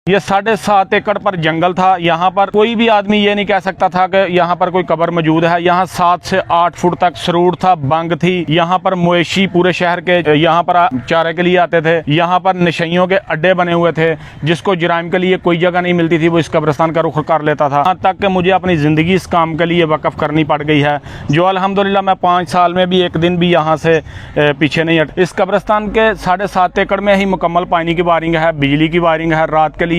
ये 7.5 एकड़ पर जंगल था। यहाँ पर कोई भी आदमी ये नहीं कह सकता था कि यहाँ पर कोई कब्र मौजूद है। यहाँ 7 से 8 फुट तक सरूड़ था, बंग थी। यहाँ पर मवेशी पूरे शहर के यहाँ पर चारे के लिए आते थे। यहाँ पर नशइयों के अड्डे बने हुए थे, जिसको जराइम के लिए कोई जगह नहीं मिलती थी, वो इस कब्रिस्तान का रुख कर लेता था। यहाँ तक कि मुझे अपनी ज़िंदगी इस काम के लिए वक़्फ़ करनी पड़ गई है, जो अल्हम्दुलिल्लाह मैं 5 साल में भी एक दिन भी यहाँ से पीछे नहीं हट। इस कब्रिस्तान के 7.5 एकड़ में ही मुकम्मल पानी की वायरिंग है, बिजली की वायरिंग है, रात के लिए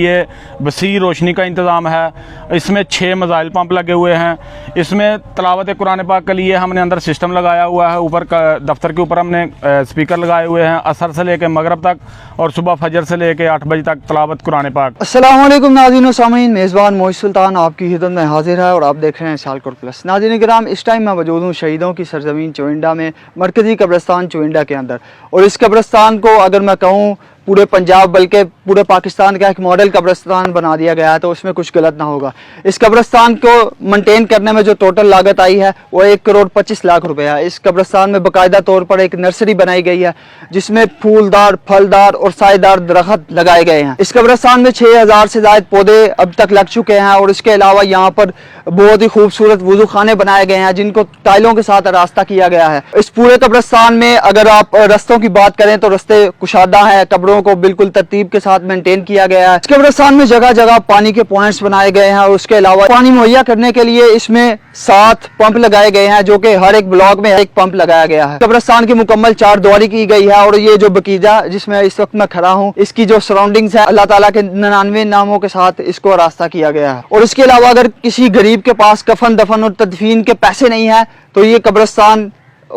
वसी रोशनी का इंतज़ाम है। इसमें 6 मिसाइल पंप लगे हुए हैं। इसमें तिलावत कुरान पाक के लिए हमने अंदर सिस्टम लगाया हुआ है। ऊपर दफ्तर के ऊपर हमने स्पीकर लगाए हुए हैं। असर से लेकर मगरब तक और सुबह फजर से लेकर 8 बजे तक तिलावत कुरान पाक। अस्सलाम वालेकुम नाज़रीन व सामीन, मेज़बान मोहित सुल्तान आपकी खिदमत में हाजिर है और आप देख रहे हैं सियालकोट प्लस। नाज़रीन किराम, इस टाइम मैं मौजूद हूँ शहीदों की सरजमीन चुइंडा में, मरकज़ी कब्रिस्तान चुइंडा के अंदर। और इस कब्रिस्तान को अगर मैं कहूँ पूरे पंजाब बल्कि पूरे पाकिस्तान का एक मॉडल कब्रिस्तान बना दिया गया है, तो उसमें कुछ गलत ना होगा। इस कब्रिस्तान को मेंटेन करने में जो टोटल लागत आई है वो 1,25,00,000 रुपए है। इस कब्रिस्तान में बाकायदा तौर पर एक नर्सरी बनाई गई है, जिसमें फूलदार, फलदार और सायेदार दरख्त लगाए गए हैं। इस कब्रिस्तान में 6,000 से ज़ायद पौधे अब तक लग चुके हैं और इसके अलावा यहाँ पर बहुत ही खूबसूरत वुजू खाने बनाए गए हैं, जिनको टाइलों के साथ रास्ता किया गया है। इस पूरे कब्रिस्तान में अगर आप रस्तों की बात करें तो रस्ते कुशादा हैं, कब्रों को बिल्कुल तरतीब के साथ मेंटेन किया गया है। इस कब्रिस्तान में जगह जगह पानी के पॉइंट्स बनाए गए हैं और उसके अलावा पानी मुहैया करने के लिए इसमें 7 पंप लगाए गए हैं, जो कि हर एक ब्लॉक में एक पंप लगाया गया है। कब्रिस्तान की मुकम्मल 4 द्वारी की गई है और ये जो बकीजा जिसमें इस वक्त मैं खड़ा हूँ, इसकी जो सराउंडिंग्स है, अल्लाह ताला के 99 नामों के साथ इसको रास्ता किया गया है। और इसके अलावा अगर किसी गरीब के पास कफन दफन और तदफीन के पैसे नहीं है, तो ये कब्रिस्तान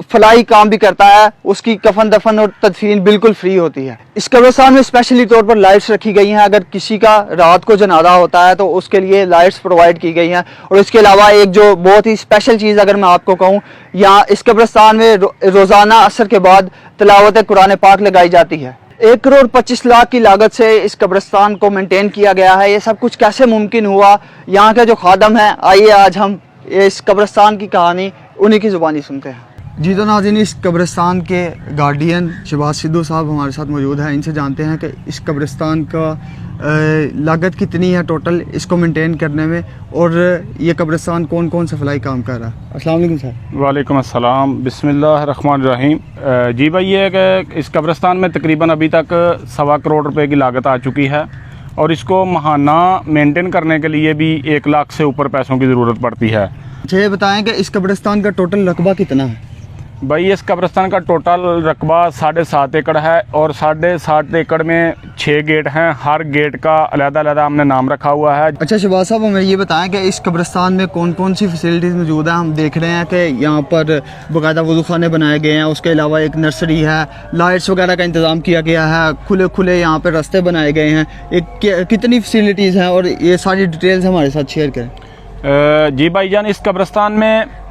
फलाई काम भी करता है, उसकी कफन दफन और तदफीन बिल्कुल फ्री होती है। इस कब्रिस्तान में स्पेशली तौर पर लाइट्स रखी गई हैं। अगर किसी का रात को जनाजा होता है तो उसके लिए लाइट्स प्रोवाइड की गई हैं। और इसके अलावा एक जो बहुत ही स्पेशल चीज़ अगर मैं आपको कहूँ, यहाँ इस कब्रिस्तान में रोज़ाना असर के बाद तिलावत कुरान पाक लगाई जाती है। 1,25,00,000 की लागत से इस कब्रिस्तान को मेंटेन किया गया है। ये सब कुछ कैसे मुमकिन हुआ, यहाँ के जो खादम हैं, आइए आज हम इस कब्रिस्तान की कहानी उन्हीं की ज़ुबानी सुनते हैं। जी तो नाज़रीन, इस कब्रिस्तान के गार्डियन शहबाज सिद्धू साहब हमारे साथ मौजूद हैं। इनसे जानते हैं कि इस कब्रिस्तान का लागत कितनी है टोटल इसको मेंटेन करने में, और ये कब्रिस्तान कौन कौन सा फलाई काम कर रहा है। अस्सलाम वालेकुम सर। वालेकुम अस्सलाम, बिस्मिल्लाह रहमान रहीम। जी भाई, ये कि इस कब्रिस्तान में तकरीबन अभी तक 1.25 करोड़ रुपए की लागत आ चुकी है और इसको माहाना मेंटेन करने के लिए भी 1 लाख से ऊपर पैसों की ज़रूरत पड़ती है। अच्छा, ये बताएं कि इस कब्रिस्तान का टोटल रकबा कितना है। भाई, इस कब्रिस्तान का टोटल रकबा 7.5 एकड़ है और 7.5 एकड़ में 6 गेट हैं। हर गेट का अलग-अलग हमने नाम रखा हुआ है। अच्छा शहबाज साहब, हमें ये बताएं कि इस कब्रिस्तान में कौन कौन सी फैसिलिटीज़ मौजूद हैं। हम देख रहे हैं कि यहाँ पर बाकायदा वज़ू खाने बनाए गए हैं, उसके अलावा एक नर्सरी है, लाइट्स वगैरह का इंतज़ाम किया गया है, खुले खुले यहाँ पर रास्ते बनाए गए हैं। कितनी फैसिलिटीज़ हैं और ये सारी डिटेल्स हमारे साथ शेयर करें। जी भाईजान, इस कब्रिस्तान में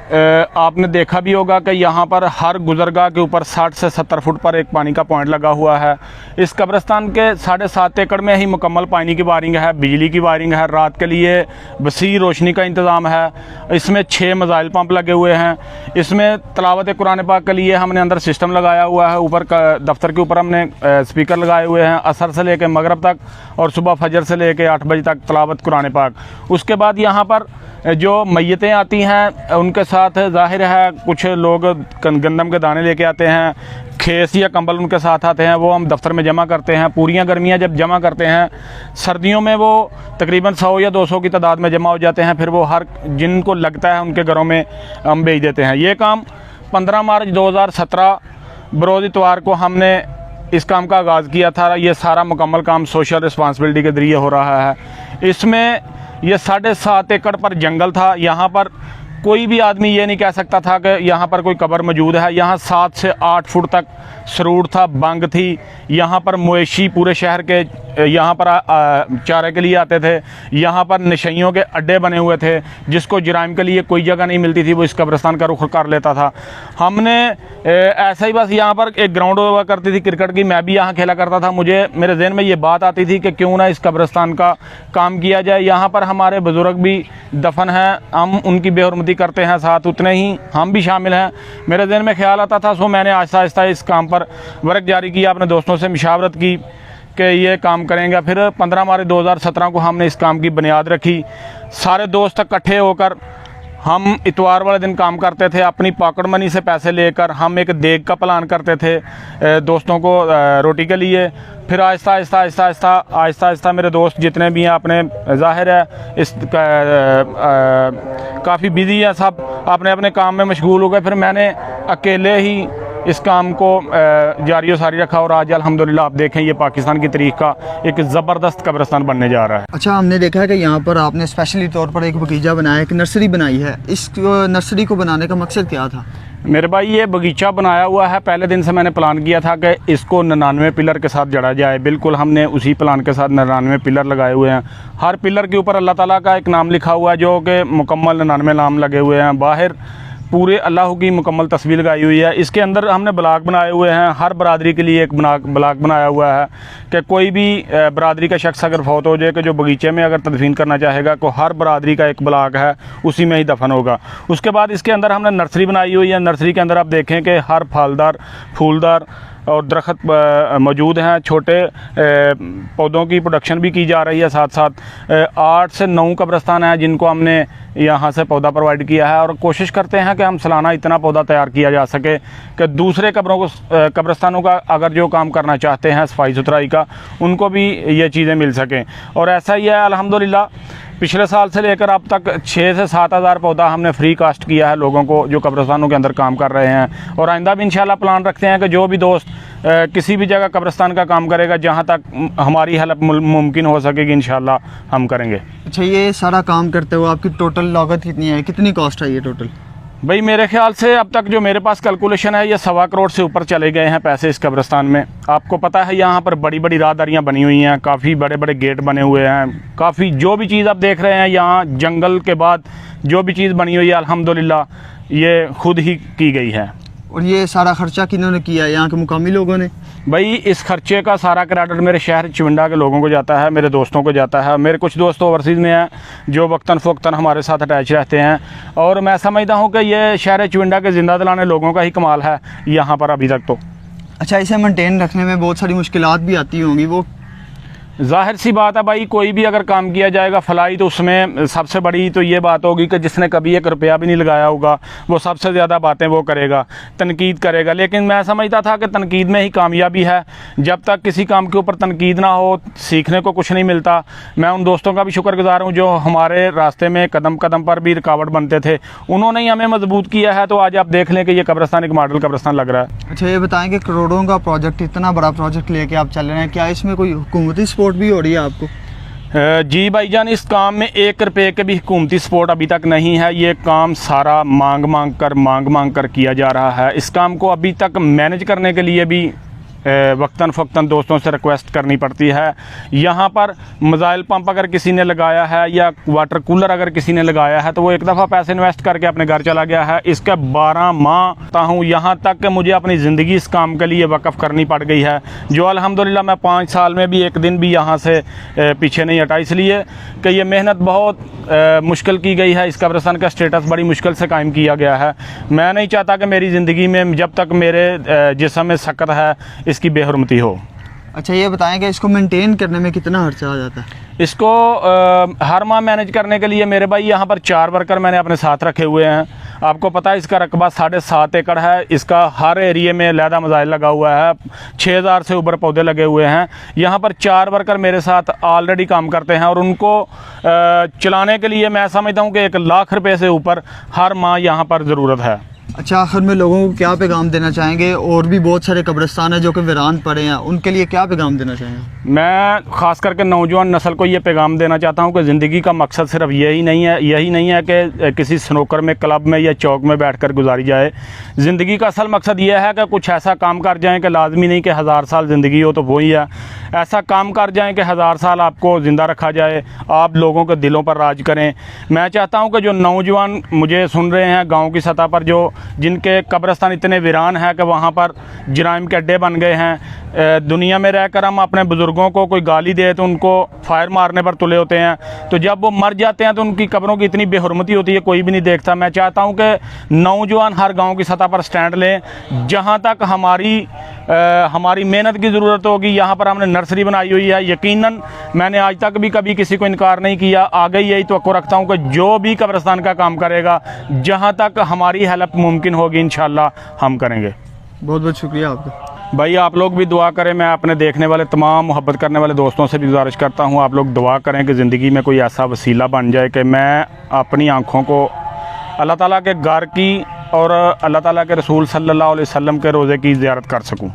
आपने देखा भी होगा कि यहाँ पर हर गुजरगाह के ऊपर 60 से 70 फुट पर एक पानी का पॉइंट लगा हुआ है। इस कब्रिस्तान के 7.5 एकड़ में ही मुकम्मल पानी की वायरिंग है, बिजली की वायरिंग है, रात के लिए वसी रोशनी का इंतज़ाम है। इसमें 6 मिसाइल पंप लगे हुए हैं। इसमें तिलावत कुरान पाक के लिए हमने अंदर सिस्टम लगाया हुआ है। ऊपर दफ्तर के ऊपर हमने स्पीकर लगाए हुए हैं। असर से लेकर मगरब तक और सुबह फजर से लेकर 8 बजे तक तिलावत कुरान पाक। उसके बाद यहाँ पर जो मैयतें आती हैं उनके साथ ज़ाहिर है कुछ लोग गंदम के दाने लेके आते हैं, खेस या कंबल उनके साथ आते हैं, वो हम दफ्तर में जमा करते हैं। पूरियाँ गर्मियाँ जब जमा करते हैं, सर्दियों में वो तकरीबन 100 या 200 की तादाद में जमा हो जाते हैं। फिर वो हर जिनको लगता है उनके घरों में हम भेज देते हैं। ये काम 15 मार्च 2017 बरोज़ इतवार को हमने इस काम का आगाज़ किया था। ये सारा मुकम्मल काम सोशल रिस्पांसिबिलिटी के ज़रिए हो रहा है। इसमें ये 7.5 एकड़ पर जंगल था। यहाँ पर कोई भी आदमी ये नहीं कह सकता था कि यहाँ पर कोई कब्र मौजूद है। यहाँ 7 से 8 फुट तक सरूड़ था, बंग थी। यहाँ पर मवेशी पूरे शहर के यहाँ पर चारे के लिए आते थे। यहाँ पर नशइयों के अड्डे बने हुए थे, जिसको जराइम के लिए कोई जगह नहीं मिलती थी, वो इस कब्रिस्तान का रुख कर लेता था। हमने ऐसा ही बस यहाँ पर एक ग्राउंड हुआ करती थी क्रिकेट की, मैं भी यहाँ खेला करता था। मेरे जहन में ये बात आती थी कि क्यों ना इस कब्रिस्तान का काम किया जाए। यहाँ पर हमारे बुज़ुर्ग भी दफन हैं, हम उनकी बेहरमती करते हैं, साथ उतने ही हम भी शामिल हैं। मेरे जहन में ख्याल आता था, सो मैंने आहिस्ता आहिस्ता इस काम पर वर्क जारी किया, अपने दोस्तों से मशावरत की कि ये काम करेंगे। फिर 15 मार्च 2017 को हमने इस काम की बुनियाद रखी। सारे दोस्त इकट्ठे होकर हम इतवार वाले दिन काम करते थे। अपनी पॉकेट मनी से पैसे लेकर हम एक देग का प्लान करते थे दोस्तों को रोटी के लिए। फिर आहिस्ता मेरे दोस्त जितने भी हैं अपने, ज़ाहिर है इस काफ़ी बिजी हैं, सब अपने अपने काम में मशगूल हो गए। फिर मैंने अकेले ही इस काम को जारी व सारी रखा और आज अल्हम्दुलिल्लाह आप देखें ये पाकिस्तान की तारीख का एक ज़बरदस्त कब्रिस्तान बनने जा रहा है। अच्छा, हमने देखा है कि यहाँ पर आपने स्पेशली तौर पर एक बगीचा बनाया, एक नर्सरी बनाई है। इस नर्सरी को बनाने का मकसद क्या था? मेरे भाई ये बगीचा बनाया हुआ है, पहले दिन से मैंने प्लान किया था कि इसको 99 पिलर के साथ जड़ा जाए। बिल्कुल हमने उसी प्लान के साथ 99 पिलर लगाए हुए हैं। हर पिलर के ऊपर अल्लाह ताला का एक नाम लिखा हुआ है, जो कि मुकम्मल 99 नाम लगे हुए हैं। बाहर पूरे अल्लाह की मुकम्मल तस्वीर लगाई हुई है। इसके अंदर हमने ब्लॉक बनाए हुए हैं, हर बरादरी के लिए एक ब्लॉक बनाया हुआ है कि कोई भी बरादरी का शख्स अगर फौत हो जाए कि जो बगीचे में अगर तदफीन करना चाहेगा तो हर बरादरी का एक ब्लॉक है, उसी में ही दफन होगा। उसके बाद इसके अंदर हमने नर्सरी बनाई हुई है। नर्सरी के अंदर आप देखें कि हर फलदार, फूलदार और दरख्त मौजूद हैं। छोटे पौधों की प्रोडक्शन भी की जा रही है। साथ साथ 8 से 9 कब्रिस्तान हैं जिनको हमने यहाँ से पौधा प्रोवाइड किया है और कोशिश करते हैं कि हम सालाना इतना पौधा तैयार किया जा सके कि दूसरे कब्रिस्तानों का अगर जो काम करना चाहते हैं सफाई सुथराई का, उनको भी ये चीज़ें मिल सकें। और ऐसा ही है अल्हम्दुलिल्लाह, पिछले साल से लेकर अब तक 6 से 7 हज़ार पौधा हमने फ्री कास्ट किया है लोगों को जो कब्रिस्तानों के अंदर काम कर रहे हैं। और आइंदा भी इंशाल्लाह प्लान रखते हैं कि जो भी दोस्त किसी भी जगह कब्रिस्तान का काम करेगा, जहाँ तक हमारी हेल्प मुमकिन हो सकेगी इंशाल्लाह हम करेंगे। अच्छा, ये सारा काम करते हुए आपकी टोटल लागत कितनी है, कितनी कॉस्ट है ये टोटल? भाई मेरे ख्याल से अब तक जो मेरे पास कैलकुलेशन है ये 1.25 करोड़ से ऊपर चले गए हैं पैसे इस कब्रिस्तान में। आपको पता है यहाँ पर बड़ी बड़ी राहदारियाँ बनी हुई हैं, काफ़ी बड़े बड़े गेट बने हुए हैं, काफ़ी जो भी चीज़ आप देख रहे हैं यहाँ जंगल के बाद जो भी चीज़ बनी हुई है अल्हम्दुलिल्लाह ये खुद ही की गई है। और ये सारा खर्चा किन्होंने किया है? यहाँ के मुकामी लोगों ने? भाई इस खर्चे का सारा क्रेडिट मेरे शहर चुविंडा के लोगों को जाता है, मेरे दोस्तों को जाता है। मेरे कुछ दोस्त ओवरसीज़ में हैं जो वक्तन फ़वक्तन हमारे साथ अटैच रहते हैं और मैं समझता हूँ कि ये शहर चुविंडा के ज़िंदा दिलाने लोगों का ही कमाल है यहाँ पर अभी तक तो। अच्छा, इसे मेंटेन रखने में बहुत सारी मुश्किलात भी आती होंगी, वो ज़ाहिर सी बात है भाई, कोई भी अगर काम किया जाएगा फलाई तो उसमें सबसे बड़ी तो ये बात होगी कि जिसने कभी 1 रुपया भी नहीं लगाया होगा वो सबसे ज़्यादा बातें वो करेगा, तनकीद करेगा। लेकिन मैं समझता था कि तनकीद में ही कामयाबी है। जब तक किसी काम के ऊपर तनकीद ना हो सीखने को कुछ नहीं मिलता। मैं उन दोस्तों का भी शुक्रगुजार हूँ जो हमारे रास्ते में कदम कदम पर भी रुकावट बनते थे, उन्होंने ही हमें मजबूत किया है। तो आज आप देख लें कि ये कब्रिस्तान एक मॉडल कब्रिस्तान लग रहा है। अच्छा, ये बताएं कि करोड़ों का प्रोजेक्ट, इतना बड़ा प्रोजेक्ट लेके आप चल रहे हैं, क्या इसमें कोई हुकूमती सपोर्ट भी हो रही है आपको? जी भाईजान, इस काम में 1 रुपये के भी हुकूमती सपोर्ट अभी तक नहीं है। ये काम सारा मांग मांग कर किया जा रहा है। इस काम को अभी तक मैनेज करने के लिए भी वक्तन फ़वक्तन दोस्तों से रिक्वेस्ट करनी पड़ती है। यहाँ पर मिसाइल पंप अगर किसी ने लगाया है या वाटर कूलर अगर किसी ने लगाया है तो वो एक दफ़ा पैसे इन्वेस्ट करके अपने घर चला गया है। इसके 12 माह हूँ, यहाँ तक कि मुझे अपनी ज़िंदगी इस काम के लिए वक़्फ़ करनी पड़ गई है, जो अल्हम्दुलिल्लाह मैं 5 साल में भी एक दिन भी यहाँ से पीछे नहीं हटा। इसलिए कि ये मेहनत बहुत मुश्किल की गई है। इस कब्रिस्तान का स्टेटस बड़ी मुश्किल से कायम किया गया है। मैं नहीं चाहता कि मेरी ज़िंदगी में जब तक मेरे जिस्म में सकत है इसकी बेहरमती हो। अच्छा, ये बताएं कि इसको मेंटेन करने में कितना खर्चा आ जाता है? इसको हर माह मैनेज करने के लिए मेरे भाई यहाँ पर 4 वर्कर मैंने अपने साथ रखे हुए हैं। आपको पता है इसका रकबा 7.5 एकड़ है। इसका हर एरिए में लहदा मिसाइल लगा हुआ है, 6000 से ऊपर पौधे लगे हुए हैं। यहाँ पर 4 वर्कर मेरे साथ ऑलरेडी काम करते हैं और उनको चलाने के लिए मैं समझता हूँ कि 1 लाख रुपये से ऊपर हर माह यहाँ पर ज़रूरत है। अच्छा, आखिर में लोगों को क्या पैगाम देना चाहेंगे? और भी बहुत सारे कब्रिस्तान हैं जो कि वीरान पड़े हैं, उनके लिए क्या पैगाम देना चाहेंगे? मैं ख़ास करके नौजवान नस्ल को ये पैगाम देना चाहता हूँ कि ज़िंदगी का मकसद सिर्फ यही नहीं है कि किसी स्नूकर में, क्लब में या चौक में बैठकर गुजारी जाए। ज़िंदगी का असल मकसद ये है कि कुछ ऐसा काम कर जाएं कि लाजमी नहीं कि 1000 साल ज़िंदगी हो तो वही है। ऐसा काम कर जाएं कि 1000 साल आपको ज़िंदा रखा जाए, आप लोगों के दिलों पर राज करें। मैं चाहता हूँ कि जो नौजवान मुझे सुन रहे हैं गाँव की सतह पर, जो जिनके कब्रिस्तान इतने वीरान हैं कि वहाँ पर जराइम के अड्डे बन गए हैं। दुनिया में रहकर हम अपने बुज़ुर्गों को कोई गाली दे तो उनको फायर मारने पर तुले होते हैं, तो जब वो मर जाते हैं तो उनकी कब्रों की इतनी बेहुरमती होती है, कोई भी नहीं देखता। मैं चाहता हूँ कि नौजवान हर गाँव की सतह पर स्टैंड लें। जहाँ तक हमारी मेहनत की ज़रूरत होगी, यहाँ पर हमने नर्सरी बनाई हुई है, यकीनन मैंने आज तक भी कभी किसी को इनकार नहीं किया। आगे यही तवक्को रखता हूँ कि जो भी कब्रिस्तान का काम करेगा, जहाँ तक हमारी हेल्प मुमकिन होगी इंशाल्लाह हम करेंगे। बहुत बहुत शुक्रिया आपका। भाई आप लोग भी दुआ करें। मैं अपने देखने वाले तमाम मोहब्बत करने वाले दोस्तों से भी गुजारिश करता हूँ, आप लोग दुआ करें कि ज़िंदगी में कोई ऐसा वसीला बन जाए कि मैं अपनी आँखों को अल्लाह ताला के घर की और अल्लाह ताला के रसूल सल्लल्लाहु अलैहि वसल्लम के रोज़े की ज़ियारत कर सकूँ।